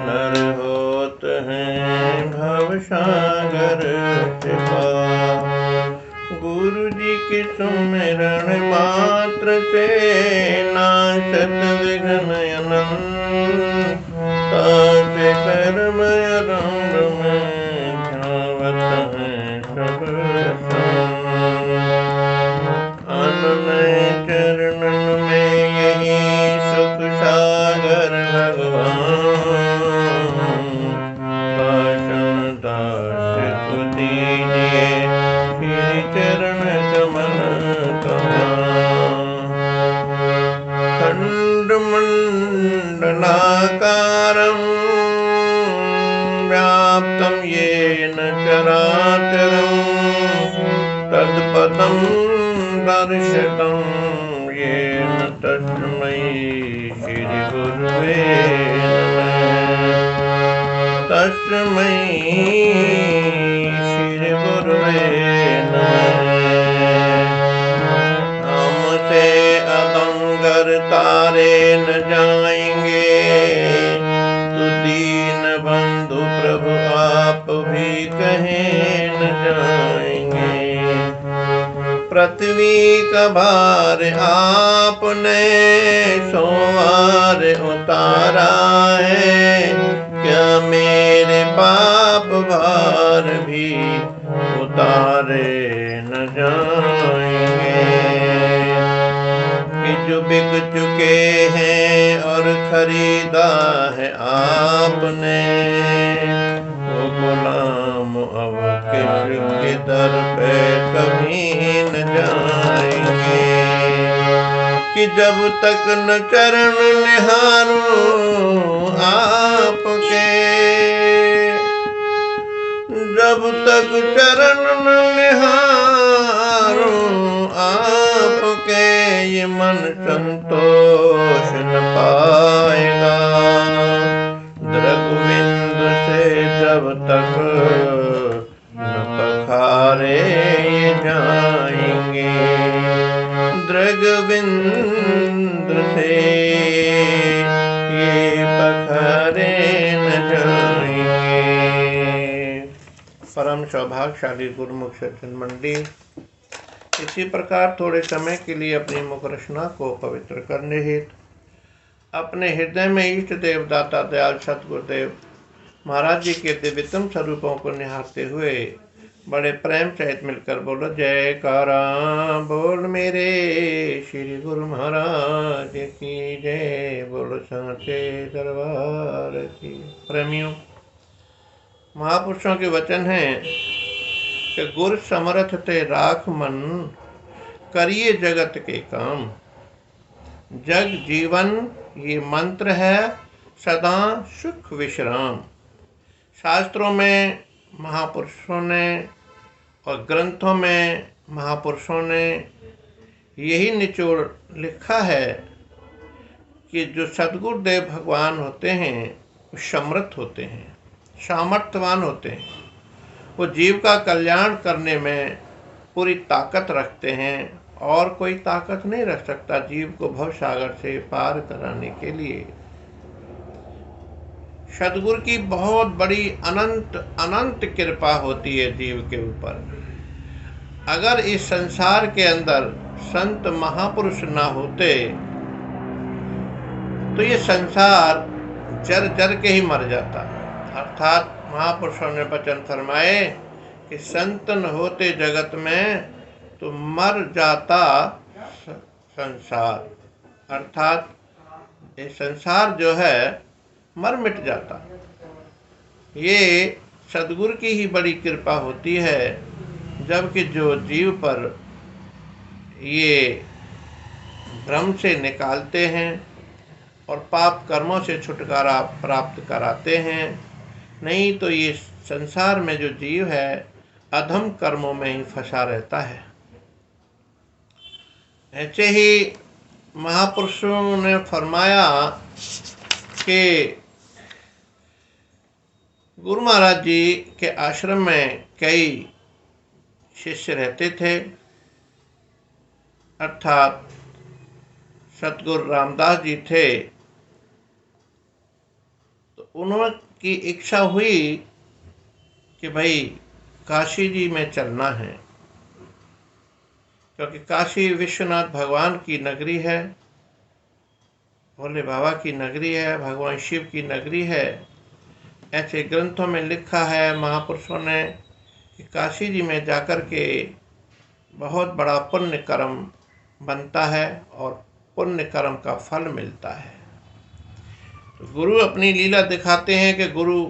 नर होत हैं भव सागर से पार। गुरु जी के सुमिरन मात्र से नाशत विघ्न अनंत। तासे कर्म आरंभ में ध्यावत हैं सब संत। अनन्य चरणन में यही सुख सागर भगवान। भाषण दास को दीजिए श्री चरण कमल कमल। खंड मंडलाकारं व्याप्तं येन चराचरं। तत्पदं दर्शितं येन तस्मै श्री गुरुवे नमः। तस्मै श्री गुरुवे नमः। हमसे अदंगर तारे न जाएंगे। तू दीन बंधु प्रभु आप भी कहें न जाएंगे। पृथ्वी का भार आपने सोमवार उतारा है। क्या मेरे पाप भार भी उतारे न जाएंगे। कि जो बिक चुके हैं और खरीदा है आपने। वो गुलाम अब किसके दर पे कभी न जाएंगे। कि जब तक न चरण निहारूं आपके। जब तक चरण न निहारूं आपके। ये मन संतोष न पाएगा। दृगविंद से जब तक न पखारे ये जाएंगे। दृगविंद से ये पखारे न जाएंगे। परम सौभाग्यशाली गुरुमुख सज्जन मंडली, इसी प्रकार थोड़े समय के लिए अपनी मुख रचना को पवित्र करने हेतु अपने हृदय में इष्ट देव दाता दयाल सतगुरुदेव महाराज जी के दिव्यतम स्वरूपों को निहारते हुए बड़े प्रेम सहित मिलकर बोलो जयकारा। बोल मेरे श्री गुरु महाराज की जय। बोलो सांचे दरबार की। प्रेमियों, महापुरुषों के वचन हैं कि गुर समर्थ ते राख मन। करिए जगत के काम। जग जीवन ये मंत्र है सदा सुख विश्राम। शास्त्रों में महापुरुषों ने और ग्रंथों में महापुरुषों ने यही निचोड़ लिखा है कि जो सद्गुरुदेव भगवान होते हैं वो समर्थ होते हैं, सामर्थ्यवान होते हैं। वो जीव का कल्याण करने में पूरी ताकत रखते हैं और कोई ताकत नहीं रख सकता जीव को भव सागर से पार कराने के लिए। सद्गुरु की बहुत बड़ी अनंत अनंत कृपा होती है जीव के ऊपर। अगर इस संसार के अंदर संत महापुरुष ना होते तो ये संसार जर जर के ही मर जाता। अर्थात महापुरुषों ने वचन फरमाए कि संत न होते जगत में तो मर जाता संसार। अर्थात ये संसार जो है मर मिट जाता। ये सद्गुरु की ही बड़ी कृपा होती है। जबकि जो जीव पर ये भ्रम से निकालते हैं और पाप कर्मों से छुटकारा प्राप्त कराते हैं। नहीं तो ये संसार में जो जीव है अधम कर्मों में ही फंसा रहता है। ऐसे ही महापुरुषों ने फरमाया कि गुरु महाराज जी के आश्रम में कई शिष्य रहते थे। अर्थात सतगुरु रामदास जी थे तो तो उनकी इच्छा हुई कि भाई काशी जी में चलना है, क्योंकि काशी विश्वनाथ भगवान की नगरी है, भोले बाबा की नगरी है, भगवान शिव की नगरी है। ऐसे ग्रंथों में लिखा है महापुरुषों ने कि काशी जी में जाकर के बहुत बड़ा पुण्य कर्म बनता है और पुण्य कर्म का फल मिलता है। तो गुरु अपनी लीला दिखाते हैं कि गुरु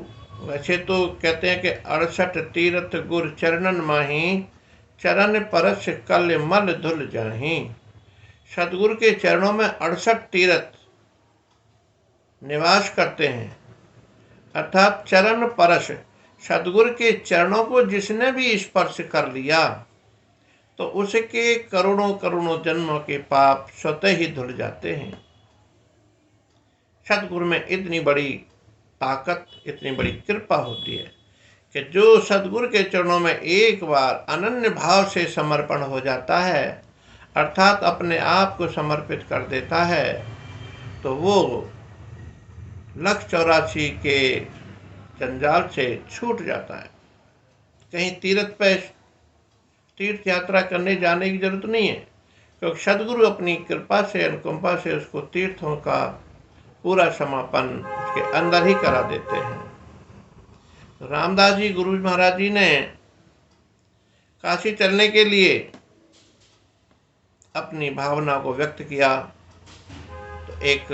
वैसे तो कहते हैं कि 68 तीर्थ गुर चरणन माही, चरण परस कल मल धुल जाही। सदगुरु के चरणों में 68 तीर्थ निवास करते हैं, अर्थात चरण परस। सदगुरु के चरणों को जिसने भी स्पर्श कर लिया तो उसके करोड़ों करोड़ों जन्मों के पाप स्वतः ही धुल जाते हैं। सदगुरु में इतनी बड़ी ताकत, इतनी बड़ी कृपा होती है कि जो सदगुरु के चरणों में एक बार अनन्य भाव से समर्पण हो जाता है, अर्थात अपने आप को समर्पित कर देता है, तो वो 184 के जंजाल से छूट जाता है। कहीं तीर्थ यात्रा करने जाने की जरूरत नहीं है, क्योंकि सदगुरु अपनी कृपा से, अनुकंपा से उसको तीर्थों का पूरा समापन उसके अंदर ही करा देते हैं। तो रामदास जी गुरु महाराज जी ने काशी चलने के लिए अपनी भावना को व्यक्त किया, तो एक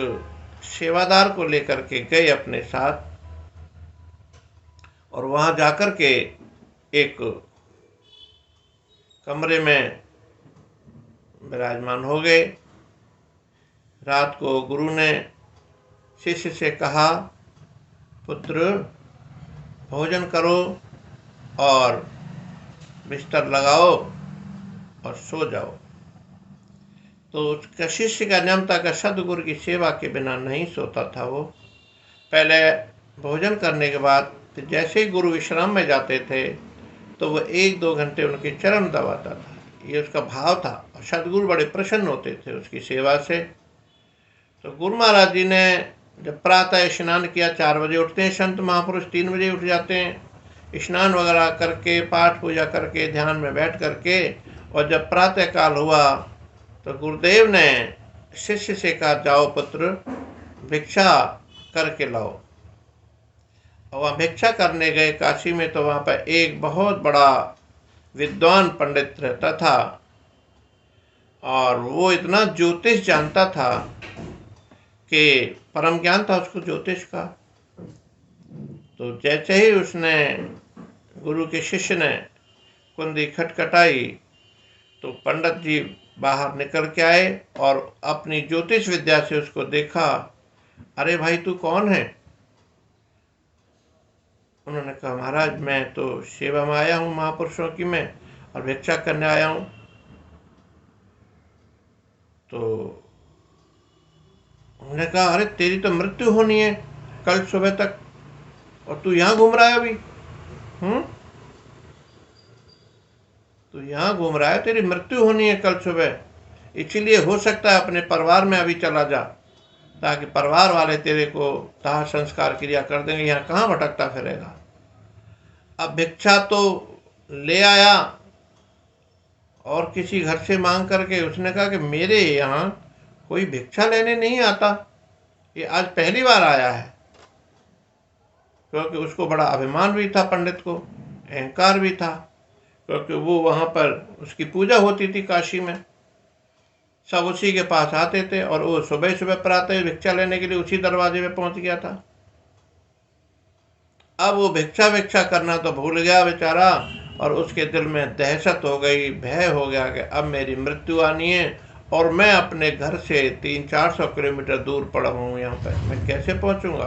सेवादार को लेकर के गए अपने साथ, और वहां जाकर के एक कमरे में विराजमान हो गए। रात को गुरु ने शिष्य से कहा, पुत्र भोजन करो और बिस्तर लगाओ और सो जाओ। तो उसका शिष्य का नियम था कि सदगुरु की सेवा के बिना नहीं सोता था। वो पहले भोजन करने के बाद जैसे ही गुरु विश्राम में जाते थे तो वो 1-2 घंटे उनके चरण दबाता था। ये उसका भाव था और सदगुरु बड़े प्रसन्न होते थे उसकी सेवा से। तो गुरु महाराज जी ने जब प्रातः स्नान किया, 4 बजे उठते हैं संत महापुरुष, 3 बजे उठ जाते हैं, स्नान वगैरह करके पाठ पूजा करके ध्यान में बैठ करके, और जब प्रातः काल हुआ तो गुरुदेव ने शिष्य से कहा, जाओ पुत्र भिक्षा करके लाओ। और वहाँ भिक्षा करने गए काशी में, तो वहाँ पर एक बहुत बड़ा विद्वान पंडित रहता था और वो इतना ज्योतिष जानता था कि परम ज्ञान था उसको ज्योतिष का। तो जैसे ही उसने, गुरु के शिष्य ने कुंडी खटखटाई तो पंडित जी बाहर निकल के आए और अपनी ज्योतिष विद्या से उसको देखा। अरे भाई तू कौन है? उन्होंने कहा, महाराज मैं तो सेवा में आया हूँ महापुरुषों की, मैं और भिक्षा करने आया हूँ। तो उन्होंने कहा, अरे तेरी तो मृत्यु होनी है कल सुबह तक और तू यहाँ घूम रहा है अभी। तू यहाँ घूम रहा है, तेरी मृत्यु होनी है कल सुबह, इसीलिए हो सकता है अपने परिवार में अभी चला जा, ताकि परिवार वाले तेरे को दाह संस्कार क्रिया कर देंगे, यहाँ कहाँ भटकता फिरेगा। अब भिक्षा तो ले आया और किसी घर से मांग करके, उसने कहा कि मेरे यहाँ कोई भिक्षा लेने नहीं आता, ये आज पहली बार आया है। क्योंकि उसको बड़ा अभिमान भी था, पंडित को अहंकार भी था, क्योंकि वो वहाँ पर उसकी पूजा होती थी काशी में, सब उसी के पास आते थे और वो सुबह सुबह प्रातः भिक्षा लेने के लिए उसी दरवाजे में पहुंच गया था। अब वो भिक्षा करना तो भूल गया बेचारा, और उसके दिल में दहशत हो गई, भय हो गया कि अब मेरी मृत्यु आनी है और मैं अपने घर से 300-400 किलोमीटर दूर पड़ा हूँ, यहाँ पर मैं कैसे पहुँचूँगा।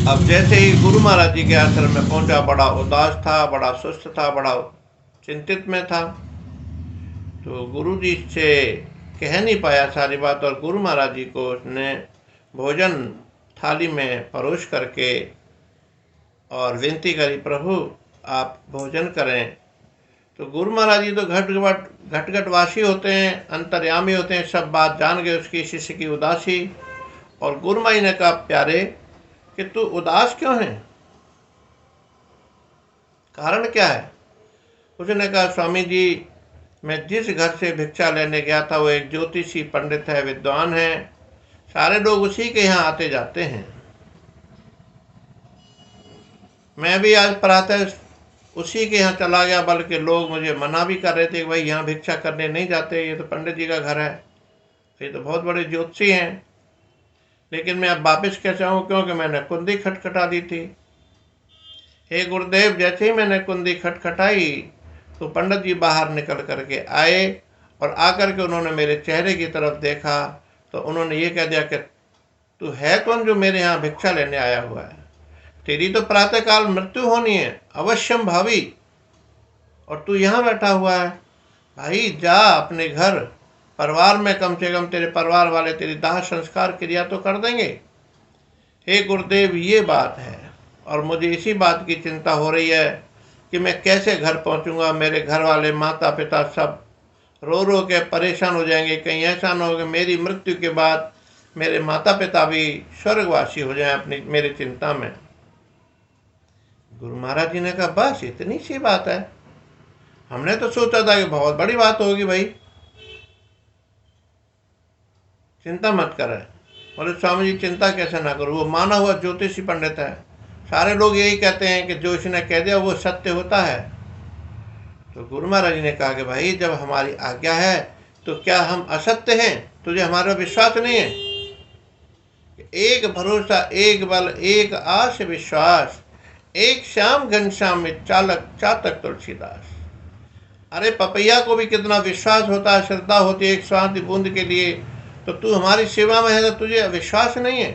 अब जैसे ही गुरु महाराज जी के आश्रम में पहुँचा, बड़ा उदास था, बड़ा सुस्त था, बड़ा चिंतित में था। तो गुरु जी से कह नहीं पाया सारी बात, और गुरु महाराज जी को उसने भोजन थाली में परोस करके और विनती करी, प्रभु आप भोजन करें। तो गुरु महाराज जी तो घटघटवासी होते हैं, अंतर्यामी होते हैं, सब बात जान गए उसकी शिष्य की उदासी, और गुरुमाई ने कहा, प्यारे कि तू उदास क्यों है, कारण क्या है? उसने कहा, स्वामी जी, मैं जिस घर से भिक्षा लेने गया था वो एक ज्योतिषी पंडित है, विद्वान है, सारे लोग उसी के यहाँ आते जाते हैं। मैं भी आज प्रातः उसी के यहाँ चला गया, बल्कि लोग मुझे मना भी कर रहे थे कि भाई यहाँ भिक्षा करने नहीं जाते, ये तो पंडित जी का घर है, ये तो बहुत बड़े ज्योतिषी हैं। लेकिन मैं अब वापस कैसे आऊँ, क्योंकि मैंने कुंडी खटखटा दी थी। हे गुरुदेव, जैसे ही मैंने कुंडी खटखटाई तो पंडित जी बाहर निकल करके आए और आकर के उन्होंने मेरे चेहरे की तरफ देखा तो उन्होंने ये कह दिया कि तू है कौन जो मेरे यहाँ भिक्षा लेने आया हुआ है? तेरी तो प्रातःकाल मृत्यु होनी है, अवश्यम भावी, और तू यहाँ बैठा हुआ है। भाई जा अपने घर, परिवार में कम से कम तेरे परिवार वाले तेरी दाह संस्कार क्रिया तो कर देंगे। हे गुरुदेव, ये बात है और मुझे इसी बात की चिंता हो रही है कि मैं कैसे घर पहुंचूंगा। मेरे घर वाले माता पिता सब रो रो के परेशान हो जाएंगे, कहीं ऐसा ना हो कि मेरी मृत्यु के बाद मेरे माता पिता भी स्वर्गवासी हो जाएं अपनी मेरी चिंता में। गुरु महाराज जी ने कहा, बस इतनी सी बात है, हमने तो सोचा था कि बहुत बड़ी बात होगी भाई, चिंता मत कर। बोले, स्वामी जी चिंता कैसे ना करूँ, वो माना हुआ ज्योतिषी पंडित है, सारे लोग यही कहते हैं कि जो इसने कह दिया वो सत्य होता है। तो गुरु महाराज जी ने कहा कि भाई जब हमारी आज्ञा है तो क्या हम असत्य हैं? तुझे हमारा विश्वास नहीं है? एक भरोसा, एक बल, एक आस विश्वास, एक श्याम घनश्याम में चालक चातक तुलसीदास। अरे पपैया को भी कितना विश्वास होता है, श्रद्धा होती है एक स्वाति बूंद के लिए, तो तू हमारी सेवा में है तो तुझे विश्वास नहीं है?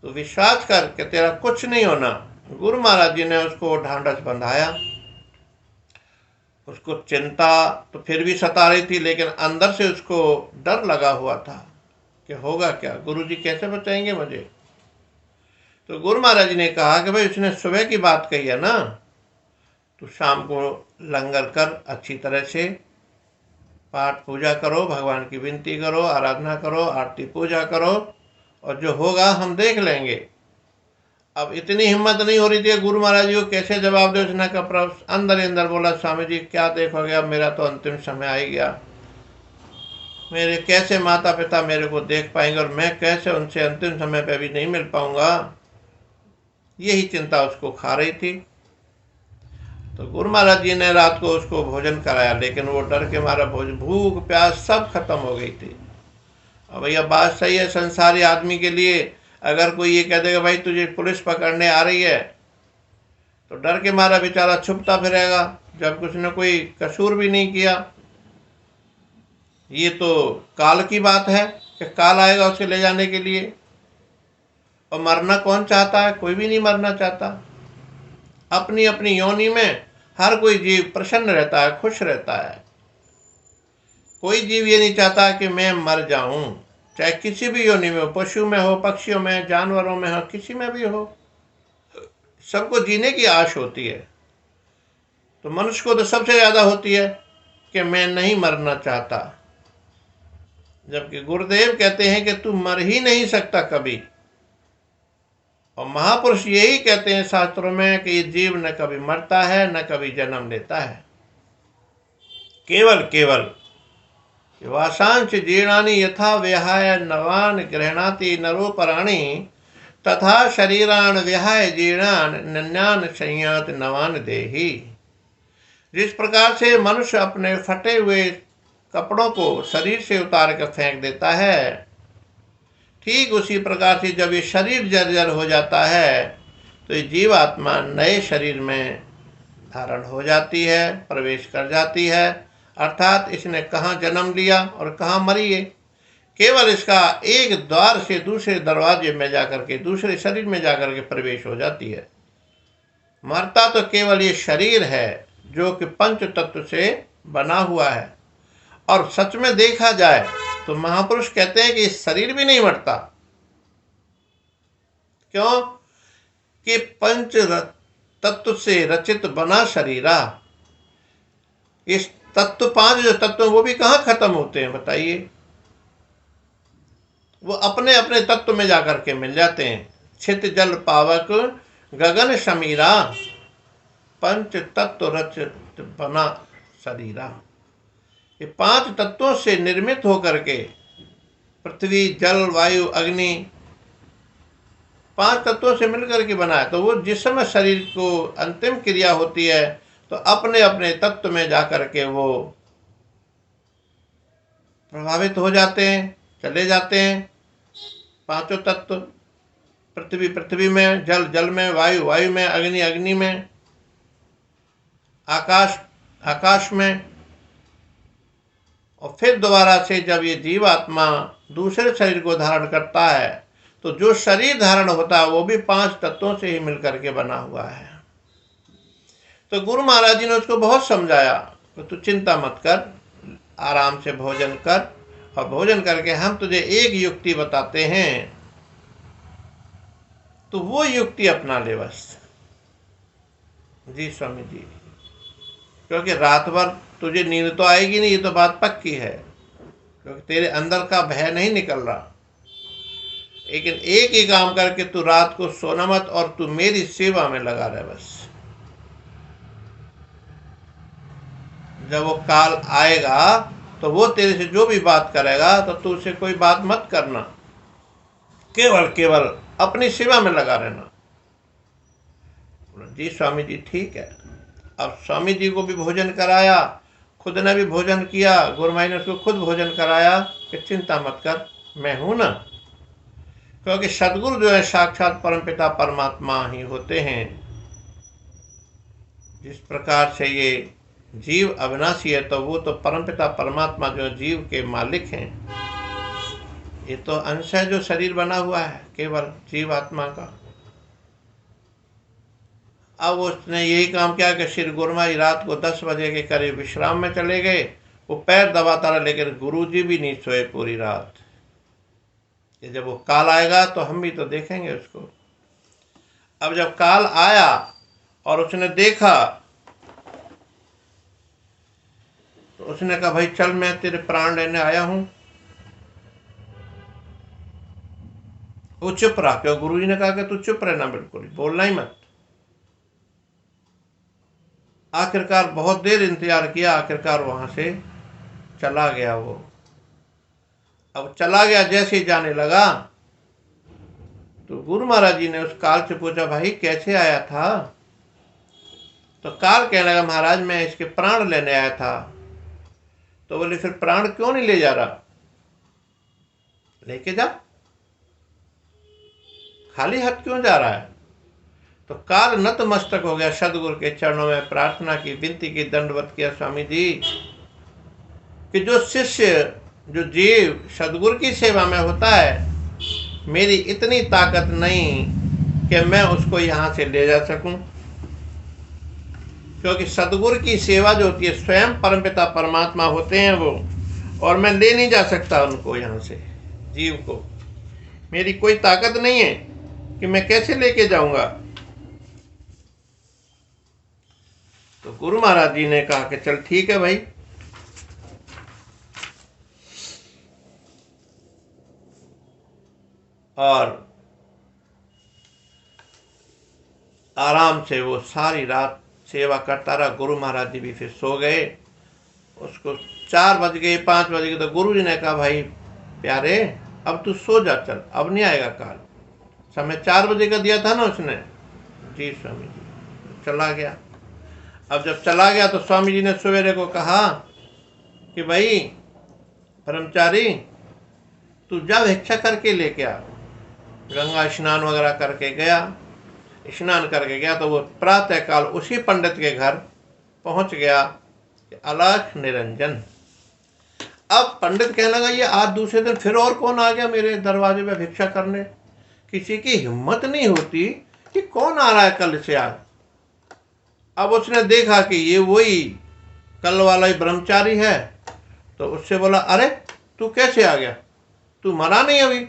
तो विश्वास कर कि तेरा कुछ नहीं होना। गुरु महाराज जी ने उसको ढांढस बंधाया। उसको चिंता तो फिर भी सता रही थी, लेकिन अंदर से उसको डर लगा हुआ था कि होगा क्या, गुरु जी कैसे बचाएंगे मुझे। तो गुरु महाराज जी ने कहा कि भाई उसने सुबह की बात कही है ना, तो शाम को लंगर कर, अच्छी तरह से पाठ पूजा करो, भगवान की विनती करो, आराधना करो, आरती पूजा करो, और जो होगा हम देख लेंगे। अब इतनी हिम्मत नहीं हो रही थी गुरु महाराज जी को कैसे जवाब दे। उसने कहा, अंदर ही अंदर बोला, स्वामी जी क्या देखोगे, अब मेरा तो अंतिम समय आ गया, मेरे कैसे माता पिता मेरे को देख पाएंगे और मैं कैसे उनसे अंतिम समय पे भी नहीं मिल पाऊंगा। यही चिंता उसको खा रही थी। तो गुरु महाराज जी ने रात को उसको भोजन कराया, लेकिन वो डर के मारा भूख प्यास सब खत्म हो गई थी। अब भैया बात सही है, संसारी आदमी के लिए अगर कोई ये कह देगा भाई तुझे पुलिस पकड़ने आ रही है, तो डर के मारा बेचारा छुपता फिरेगा, जब उसने कोई कसूर भी नहीं किया। ये तो काल की बात है कि काल आएगा उसे ले जाने के लिए। और मरना कौन चाहता है? कोई भी नहीं मरना चाहता। अपनी अपनी योनि में हर कोई जीव प्रसन्न रहता है, खुश रहता है। कोई जीव ये नहीं चाहता कि मैं मर जाऊं, चाहे किसी भी योनि में हो, पशु में हो, पक्षियों में, जानवरों में हो, किसी में भी हो, सबको जीने की आश होती है। तो मनुष्य को तो सबसे ज्यादा होती है कि मैं नहीं मरना चाहता, जबकि गुरुदेव कहते हैं कि तू मर ही नहीं सकता कभी। और महापुरुष यही कहते हैं शास्त्रों में कि ये जीव न कभी मरता है न कभी जन्म लेता है, केवल वासांश जीर्णानि यथा विहाय नवान गृह्णाति नरोपराणि तथा शरीरान विहाय जीर्णान नन्यान संयात नवान देहि। जिस प्रकार से मनुष्य अपने फटे हुए कपड़ों को शरीर से उतार कर फेंक देता है, ठीक उसी प्रकार से जब ये शरीर जर्जर हो जाता है तो ये जीवात्मा नए शरीर में धारण हो जाती है, प्रवेश कर जाती है। अर्थात इसने कहाँ जन्म लिया और कहाँ मरी है, केवल इसका एक द्वार से दूसरे दरवाजे में जाकर के, दूसरे शरीर में जाकर के प्रवेश हो जाती है। मरता तो केवल ये शरीर है जो कि पंच तत्व से बना हुआ है। और सच में देखा जाए तो महापुरुष कहते हैं कि शरीर भी नहीं मरता। क्यों? कि पंच तत्व से रचित बना शरीरा। इस तत्व, पांच जो तत्व वो भी कहाँ खत्म होते हैं बताइए। वो अपने अपने तत्व में जाकर के मिल जाते हैं। छित जल पावक गगन समीरा, पंच तत्व रचित बना शरीरा। ये 5 तत्वों से निर्मित होकर के पृथ्वी जल वायु अग्नि 5 तत्वों से मिलकर के बना है। तो वो जिस समय शरीर को अंतिम क्रिया होती है तो अपने अपने तत्व में जाकर के वो प्रभावित हो जाते हैं, चले जाते हैं। 5 तत्व, पृथ्वी पृथ्वी में, जल जल में, वायु वायु में, अग्नि अग्नि में, आकाश आकाश में। और फिर दोबारा से जब ये जीवात्मा दूसरे शरीर को धारण करता है तो जो शरीर धारण होता है वो भी 5 तत्वों से ही मिलकर के बना हुआ है। तो गुरु महाराज जी ने उसको बहुत समझाया तो तू चिंता मत कर, आराम से भोजन कर, और भोजन करके हम तुझे एक युक्ति बताते हैं, तो वो युक्ति अपना ले बस। जी स्वामी जी, क्योंकि रात भर तुझे नींद तो आएगी नहीं, ये तो बात पक्की है, क्योंकि तेरे अंदर का भय नहीं निकल रहा। लेकिन एक ही काम करके तू रात को सोना मत और तू मेरी सेवा में लगा रहे बस। जब वो काल आएगा तो वो तेरे से जो भी बात करेगा तो तू उसे कोई बात मत करना, केवल केवल अपनी सेवा में लगा रहना। जी स्वामी जी ठीक है। अब स्वामी जी को भी भोजन कराया, खुद ने भी भोजन किया, गुरुमाई ने उसको खुद भोजन कराया कि चिंता मत कर, मैं हूं ना। क्योंकि सदगुरु जो है साक्षात परमपिता परमात्मा ही होते हैं। जिस प्रकार से ये जीव अविनाशी है तो वो तो परमपिता परमात्मा जो जीव के मालिक हैं। ये तो अंश है जो शरीर बना हुआ है केवल जीवात्मा का। अब उसने यही काम किया कि श्री गुरुमाई रात को 10 बजे के करीब विश्राम में चले गए। वो पैर दबाता रहा, लेकिन गुरुजी भी नहीं सोए पूरी रात। कि जब वो काल आएगा तो हम भी तो देखेंगे उसको। अब जब काल आया और उसने देखा तो उसने कहा भाई चल, मैं तेरे प्राण लेने आया हूं। वो चुप रहा, क्यों गुरुजी ने कहा कि तू चुप रहना, बिल्कुल बोलना ही मत। आखिरकार बहुत देर इंतजार किया, आखिरकार वहां से चला गया वो। अब चला गया, जैसे ही जाने लगा तो गुरु महाराज जी ने उस काल से पूछा भाई कैसे आया था? तो काल कहने लगा महाराज मैं इसके प्राण लेने आया था। तो बोले फिर प्राण क्यों नहीं ले जा रहा? लेके जा, खाली हाथ क्यों जा रहा है? तो काल नतमस्तक हो गया, सदगुरु के चरणों में प्रार्थना की, विनती की, दंडवत किया स्वामी जी कि जो शिष्य जो जीव सदगुरु की सेवा में होता है, मेरी इतनी ताकत नहीं कि मैं उसको यहाँ से ले जा सकूं। क्योंकि सदगुरु की सेवा जो होती है स्वयं परमपिता परमात्मा होते हैं वो, और मैं ले नहीं जा सकता उनको यहाँ से, जीव को। मेरी कोई ताकत नहीं है कि मैं कैसे लेके जाऊंगा। तो गुरु महाराज जी ने कहा कि चल ठीक है भाई। और आराम से वो सारी रात सेवा करता रहा। गुरु महाराज जी भी फिर सो गए। उसको 4 बज गए, 5 बज गए, तो गुरु जी ने कहा भाई प्यारे अब तू सो जा, चल अब नहीं आएगा काल। समय 4 बजे का दिया था ना उसने। जी स्वामी जी। चला गया। अब जब चला गया तो स्वामी जी ने सवेरे को कहा कि भाई ब्रह्मचारी तू जा भिक्षा करके लेके आ। गंगा स्नान वगैरह करके गया, स्नान करके गया तो वो प्रातः काल उसी पंडित के घर पहुंच गया। अलख निरंजन। अब पंडित कहने लगा ये आज दूसरे दिन फिर और कौन आ गया मेरे दरवाजे पे भिक्षा करने? किसी की हिम्मत नहीं होती कि कौन आ रहा है कल से आज। अब उसने देखा कि ये वही कल वाला ही ब्रह्मचारी है, तो उससे बोला अरे तू कैसे आ गया, तू मरा नहीं अभी?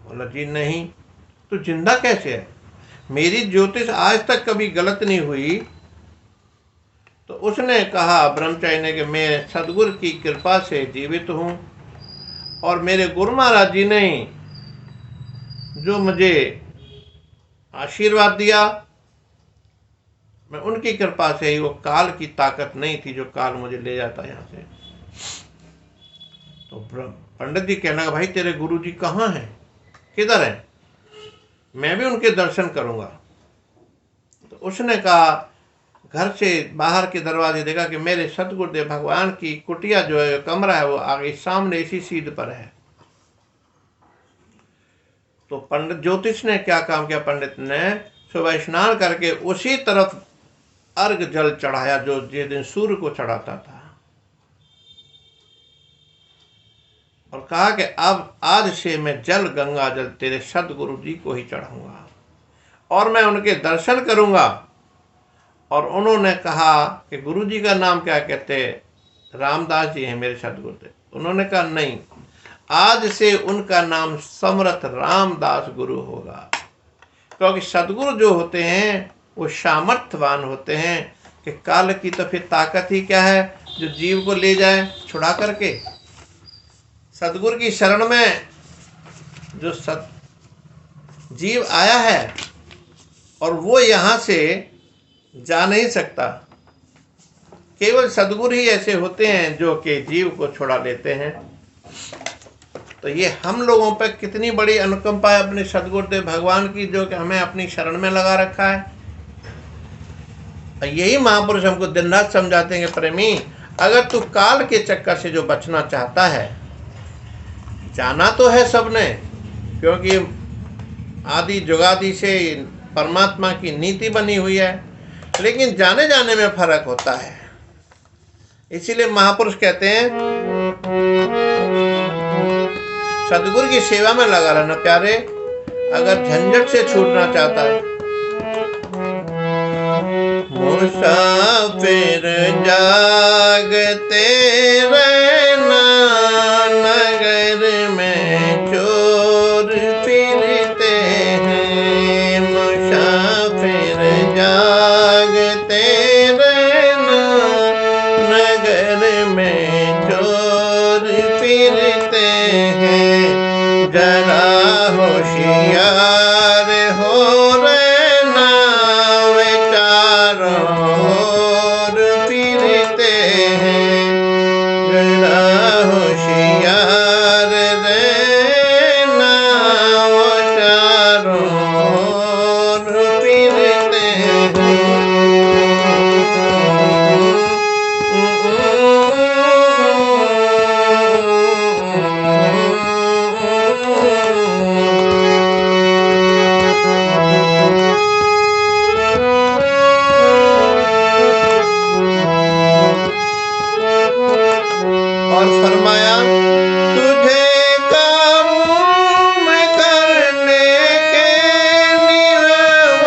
बोला जी नहीं। तू जिंदा कैसे है? मेरी ज्योतिष आज तक कभी गलत नहीं हुई। तो उसने कहा ब्रह्मचारी ने कि मैं सदगुरु की कृपा से जीवित हूँ। और मेरे गुरु महाराज जी ने जो मुझे आशीर्वाद दिया, मैं उनकी कृपा से ही, वो काल की ताकत नहीं थी जो काल मुझे ले जाता यहाँ से। तो पंडित जी कहने लगा, भाई तेरे गुरु जी कहाँ हैं, किधर हैं, मैं भी उनके दर्शन करूंगा। तो उसने कहा, घर से बाहर के दरवाजे देखा कि मेरे सतगुरुदेव भगवान की कुटिया जो है, कमरा है, वो आगे सामने इसी सीध पर है। तो पंडित ज्योतिष ने क्या काम किया, पंडित ने सुबह स्नान करके उसी तरफ अर्घ जल चढ़ाया जो जिस दिन सूर्य को चढ़ाता था, और कहा कि अब आज से मैं जल गंगा जल तेरे सदगुरु जी को ही चढ़ाऊंगा और मैं उनके दर्शन करूंगा। और उन्होंने कहा कि गुरु जी का नाम क्या कहते, रामदास जी हैं मेरे सदगुरुदेव। उन्होंने कहा नहीं, आज से उनका नाम समर्थ रामदास गुरु होगा, क्योंकि सदगुरु जो होते हैं वो सामर्थ्यवान होते हैं कि काल की तो फिर ताकत ही क्या है जो जीव को ले जाए छुड़ा करके। सदगुरु की शरण में जो जीव आया है और वो यहाँ से जा नहीं सकता, केवल सदगुरु ही ऐसे होते हैं जो कि जीव को छुड़ा लेते हैं। तो ये हम लोगों पर कितनी बड़ी अनुकंपा है अपने सदगुरुदेव भगवान की, जो कि हमें अपनी शरण में लगा रखा है। यही महापुरुष हमको दिन रात समझाते हैं कि प्रेमी, अगर तू काल के चक्कर से जो बचना चाहता है, जाना तो है सबने, क्योंकि आदि जुगादि से परमात्मा की नीति बनी हुई है, लेकिन जाने जाने में फर्क होता है। इसीलिए महापुरुष कहते हैं सदगुरु की सेवा में लगा रहना प्यारे, अगर झंझट से छूटना चाहता है। मुसाफिर जागते रहना, नगर में चोर फिरते हैं। मुसाफिर जागते रहना, नगर में चोर फिरते हैं। जरा होशियार हो रहना, वे चारों ओर फिरते हैं। जरा होशियार रहना, वो चारों ओर फिरते हैं। और फरमाया, तुझे काम करने के लिए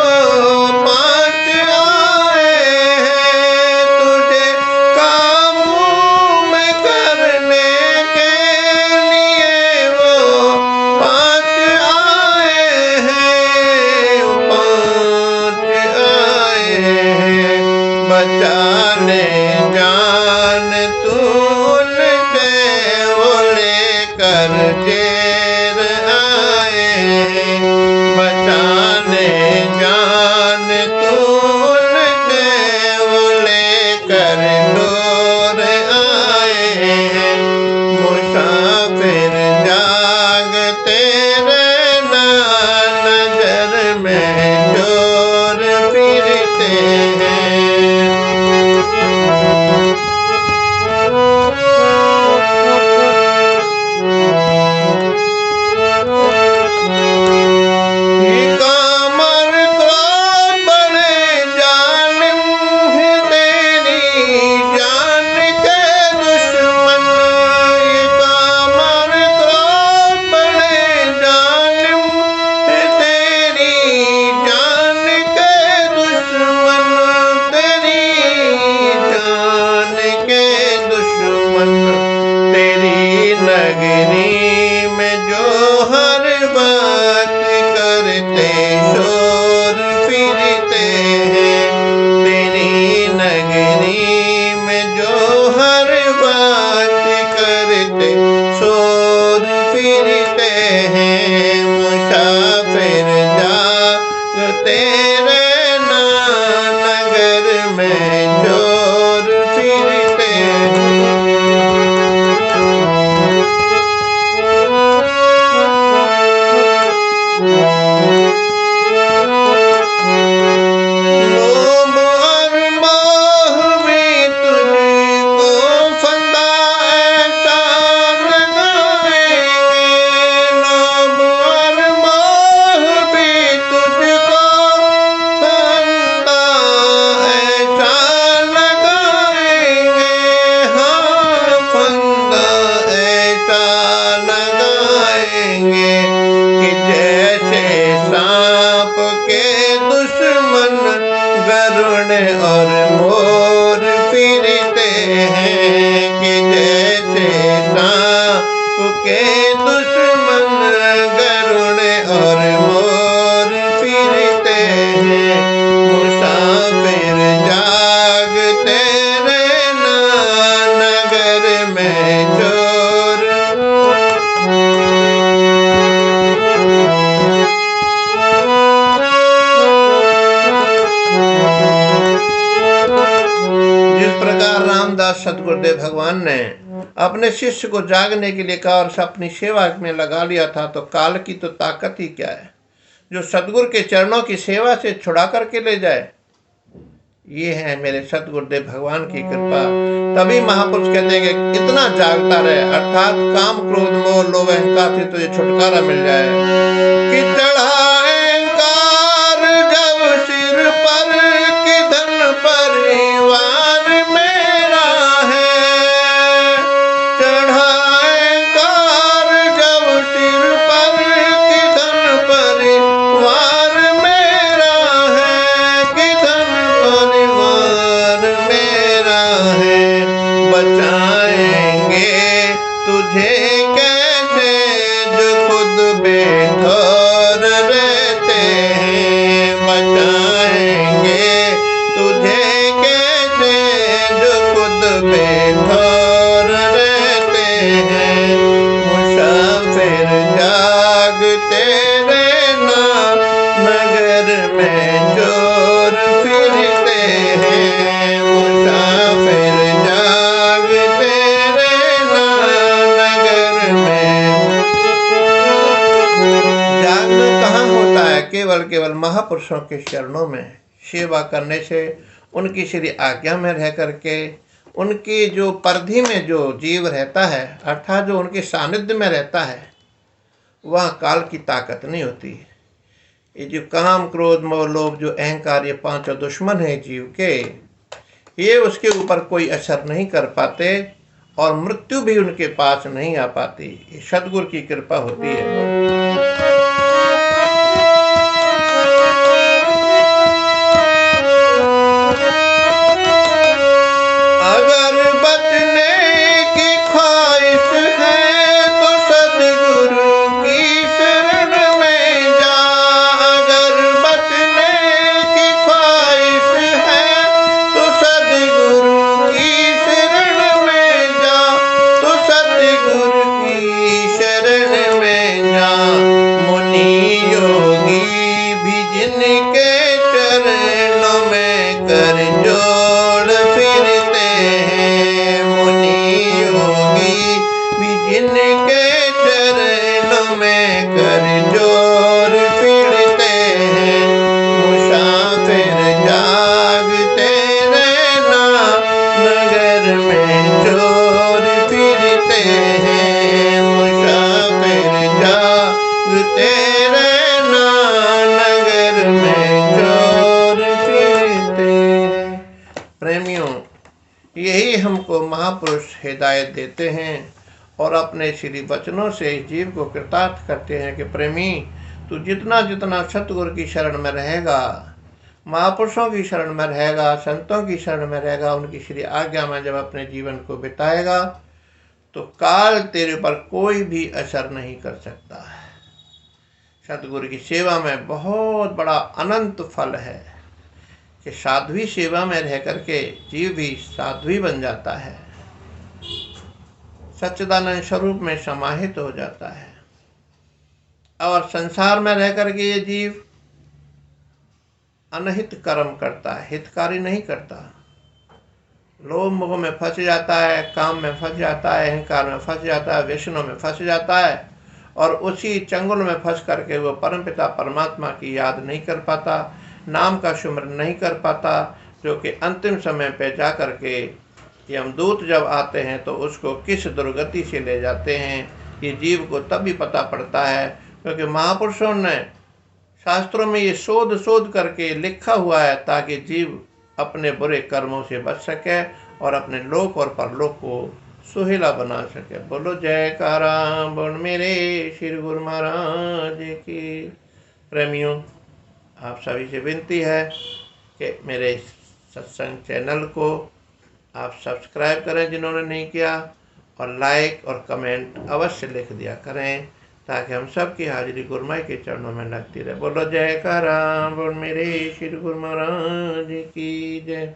वो पाँच आए हैं। तुझे काम करने के लिए वो पाँच आए हैं, पाँच आए हैं। बचाने जान तून के वो लेकर जेर आए हैं। बचाने जान तून के वो लेकर डोर आए हैं। मुसाफिर जागते रहना, नजर में चोर फिरते हैं। कामर क्रोध बड़े जालिम है, तेरी जान के दुश्मन। कामर क्रोध बड़े जालिम है, तेरी जान के दुश्मन। तेरी जान के दुश्मन। तेरी नगरी में जो हर बात करते शोर फिरते हैं। तेरी नगरी में जो हर बात करते शोर सतगुरुदेव भगवान ने अपने शिष्य को जागने के लिए कहा और अपनी सेवा में लगा लिया था, तो काल की तो ताकत ही क्या है जो सतगुरु के चरणों की सेवा से छुड़ा करके ले जाए। ये है मेरे सतगुरुदेव भगवान की कृपा। तभी महापुरुष कहते हैं कि इतना जागता रहे, अर्थात काम क्रोध मोह लोभ अहंकार से तुझे छुटकारा मिल जाए। कि चढ़ा अहंकार जब सिर पर, कि धन परिवार मेरा है। चढ़ा अहंकार जब सिर पर, कि धन परिवार मेरा है। कि धन परिवार मेरा है। बचाएंगे तुझे कैसे जो खुद बेघर रहते हैं। बचाएंगे तुझे कैसे जो खुद बेघर रहते हैं। मुसाफिर जागते रहना, नगर में चोर फिरते हैं। मुसाफिर जागते रहना, नगर में। जागना कहाँ होता है? केवल महापुरुषों के चरणों में सेवा करने से, उनकी श्री आज्ञा में रह करके, उनकी जो परिधि में जो जीव रहता है, अर्थात जो उनके सानिध्य में रहता है, वह काल की ताकत नहीं होती। ये जो काम क्रोध मोह लोभ जो अहंकार, ये पांचों दुश्मन है जीव के, ये उसके ऊपर कोई असर नहीं कर पाते और मृत्यु भी उनके पास नहीं आ पाती। ये सतगुरु की कृपा होती है। अगर बचने की ख्वाहिश है तो सतगुरु की शरण में जा। अगर बचने की ख्वाहिश है तो सतगुरु की शरण में जा। तो सतगुरु की शरण में जा। मुनि योगी भी जिनके चरणों में कर जोड़ फिरते हैं। मुनि योगी भी जिनके चरणों में कर जोड़ फिरते हैं। मुसाफिर जागते रहना, नगर में चोर फिरते हैं। मुसाफिर जागते रहना, नगर में चोर फिरते हैं। प्रेमियों, यही हमको महापुरुष हिदायत देते हैं और अपने श्री वचनों से इस जीव को कृतार्थ करते हैं कि प्रेमी, तू जितना जितना सतगुरु की शरण में रहेगा, महापुरुषों की शरण में रहेगा, संतों की शरण में रहेगा, उनकी श्री आज्ञा में जब अपने जीवन को बिताएगा, तो काल तेरे पर कोई भी असर नहीं कर सकता है। सतगुरु की सेवा में बहुत बड़ा अनंत फल है कि साध्वी सेवा में रह करके जीव भी साध्वी बन जाता है, सच्चिदानंद स्वरूप में समाहित हो जाता है। और संसार में रह करके ये जीव अनहित कर्म करता है, हितकारी नहीं करता। लोभ मोह में फंस जाता है, काम में फंस जाता है, अहंकार में फंस जाता है, व्यसनों में फंस जाता है और उसी चंगुल में फंस करके वो परमपिता परमात्मा की याद नहीं कर पाता, नाम का सुमरन नहीं कर पाता, जो कि अंतिम समय पे जा करके यमदूत जब आते हैं तो उसको किस दुर्गति से ले जाते हैं, ये जीव को तभी पता पड़ता है। क्योंकि महापुरुषों ने शास्त्रों में ये शोध करके लिखा हुआ है ताकि जीव अपने बुरे कर्मों से बच सके और अपने लोक और परलोक को सुहेला बना सके। बोलो जयकारा बोल मेरे श्री गुरु महाराज की। प्रेमियों, आप सभी से विनती है कि मेरे सत्संग चैनल को आप सब्सक्राइब करें जिन्होंने नहीं किया, और लाइक और कमेंट अवश्य लिख दिया करें ताकि हम सब की हाजिरी गुरुमाई के चरणों में लगती रहे। बोलो जयकारा बोल मेरे श्री गुरु महाराज की जय।